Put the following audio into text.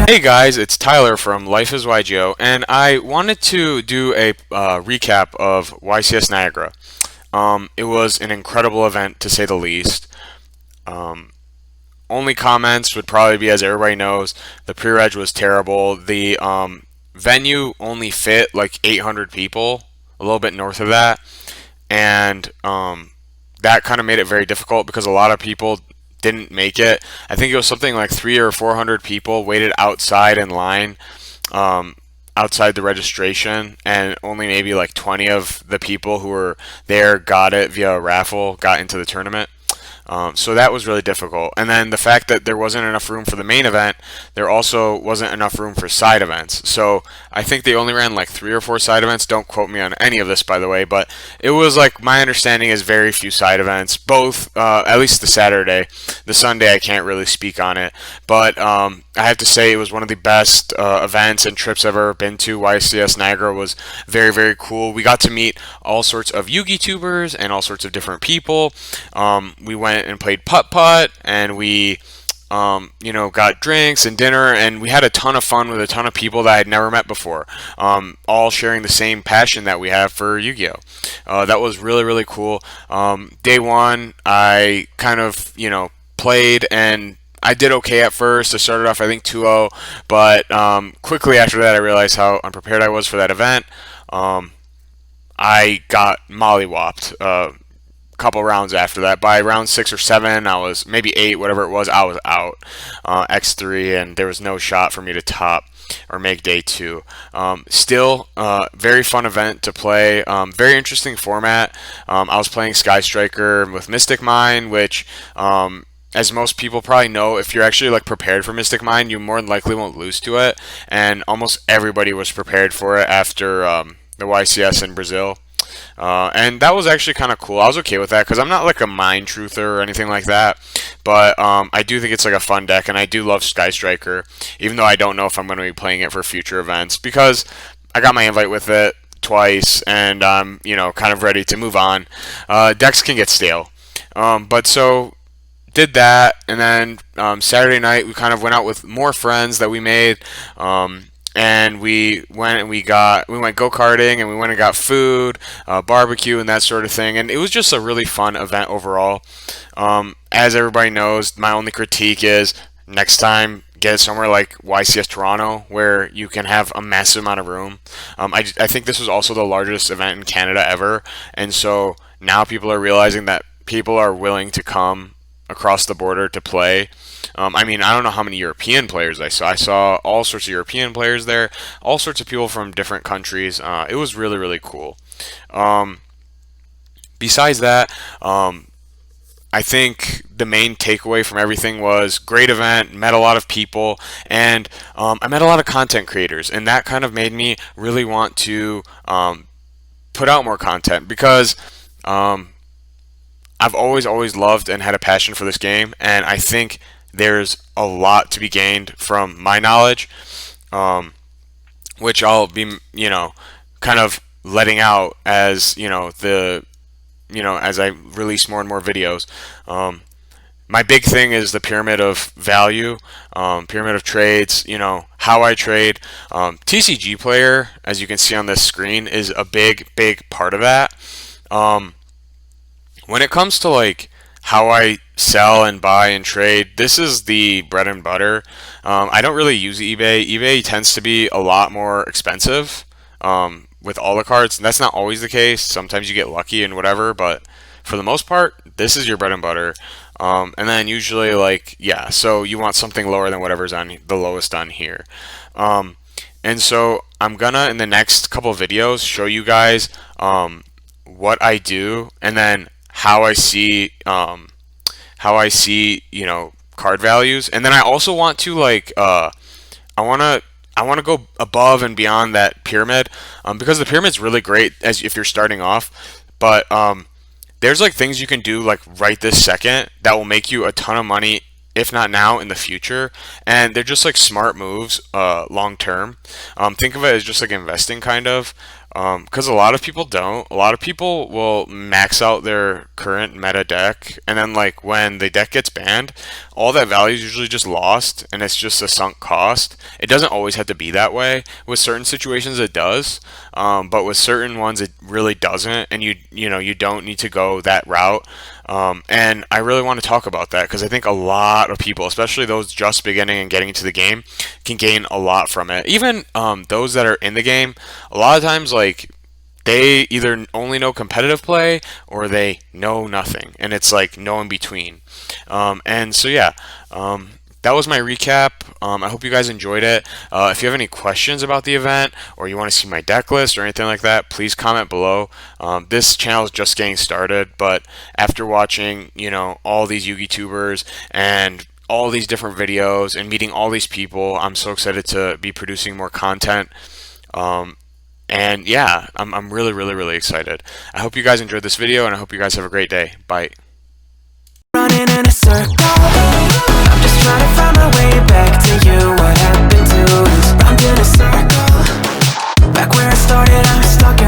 Hey guys, it's Tyler from Life is YGO, and I wanted to do a recap of YCS Niagara. It was an incredible event to say the least. Um, Only comments would probably be, as everybody knows, the pre-reg was terrible. The venue only fit like 800 people, a little bit north of that, and that kind of made it very difficult because a lot of people didn't make it. I think it was something like 300 or 400 people waited outside in line, um, outside the registration, and only maybe like 20 of the people who were there got it via a raffle, got into the tournament. So that was really difficult. And then the fact that there wasn't enough room for the main event, there also wasn't enough room for side events. So I think they only ran like 3 or 4 side events. Don't quote me on any of this, by the way, but it was like my understanding is very few side events, both, at least the Saturday. The Sunday, I can't really speak on it. But I have to say it was one of the best events and trips I've ever been to. YCS Niagara was very, very cool. We got to meet all sorts of Yugi tubers and all sorts of different people. We went and played putt-putt, and we got drinks and dinner, and we had a ton of fun with a ton of people that I had never met before, all sharing the same passion that we have for Yu-Gi-Oh! That was really, really cool. Day one, I kind of, played, and I did okay at first. I started off, I think, 2-0, but quickly after that, I realized how unprepared I was for that event. I got mollywopped. Couple rounds after that. By round 6 or 7, I was maybe 8, whatever it was. I was out, X3, and there was no shot for me to top or make day two. Still, very fun event to play. Very interesting format. I was playing Sky Striker with Mystic Mine, which. As most people probably know, if you're actually like prepared for Mystic Mine, you more than likely won't lose to it. And almost everybody was prepared for it after the YCS in Brazil. And that was actually kind of cool. I was okay with that because I'm not like a mind truther or anything like that. But I do think it's like a fun deck, and I do love Sky Striker, even though I don't know if I'm going to be playing it for future events because I got my invite with it twice, and I'm kind of ready to move on. Decks can get stale, but so did that, and then Saturday night we kind of went out with more friends that we made. And we went go karting, and we went and got food, barbecue, and that sort of thing. And it was just a really fun event overall. As everybody knows, my only critique is next time get it somewhere like YCS Toronto where you can have a massive amount of room. I think this was also the largest event in Canada ever, and so now people are realizing that people are willing to come across the border to play. I mean, I don't know how many European players I saw. I saw all sorts of European players there, all sorts of people from different countries. It was really, really cool. Um, Besides that, I think the main takeaway from everything was great event, met a lot of people, and I met a lot of content creators, and that kind of made me really want to put out more content because um, I've always loved and had a passion for this game, and I think there's a lot to be gained from my knowledge, um, which I'll be, kind of letting out as as I release more and more videos. My big thing is the pyramid of value, pyramid of trades. How I trade. TCG player, as you can see on this screen, is a big part of that. Um, when it comes to like how I sell and buy and trade, this is the bread and butter. I don't really use eBay. eBay tends to be a lot more expensive with all the cards, and that's not always the case. Sometimes you get lucky and whatever, but for the most part, this is your bread and butter. And then usually, like, yeah, so you want something lower than whatever's on the lowest on here. Um, and so I'm gonna, in the next couple of videos, show you guys what I do, and then how I see card values, and then I also want to like I want to I want to go above and beyond that pyramid, because the pyramid's really great as if you're starting off, but there's like things you can do like right this second that will make you a ton of money, if not now, in the future, and they're just like smart moves long term. Think of it as just like investing kind of. Because a lot of people don't. A lot of people will max out their current meta deck, and then like when the deck gets banned, all that value is usually just lost, and it's just a sunk cost. It doesn't always have to be that way. With certain situations, it does, but with certain ones, it really doesn't, and you don't need to go that route. And I really want to talk about that because I think a lot of people, especially those just beginning and getting into the game, can gain a lot from it. Even those that are in the game, a lot of times, like, they either only know competitive play or they know nothing, and it's like no in between. And so, yeah. That was my recap. I hope you guys enjoyed it. If you have any questions about the event or you want to see my deck list or anything like that, please comment below. This channel is just getting started, but after watching, all these Yugi tubers and all these different videos and meeting all these people, I'm so excited to be producing more content. And yeah, I'm really, really, really excited. I hope you guys enjoyed this video, and I hope you guys have a great day. Bye. Running in a circle.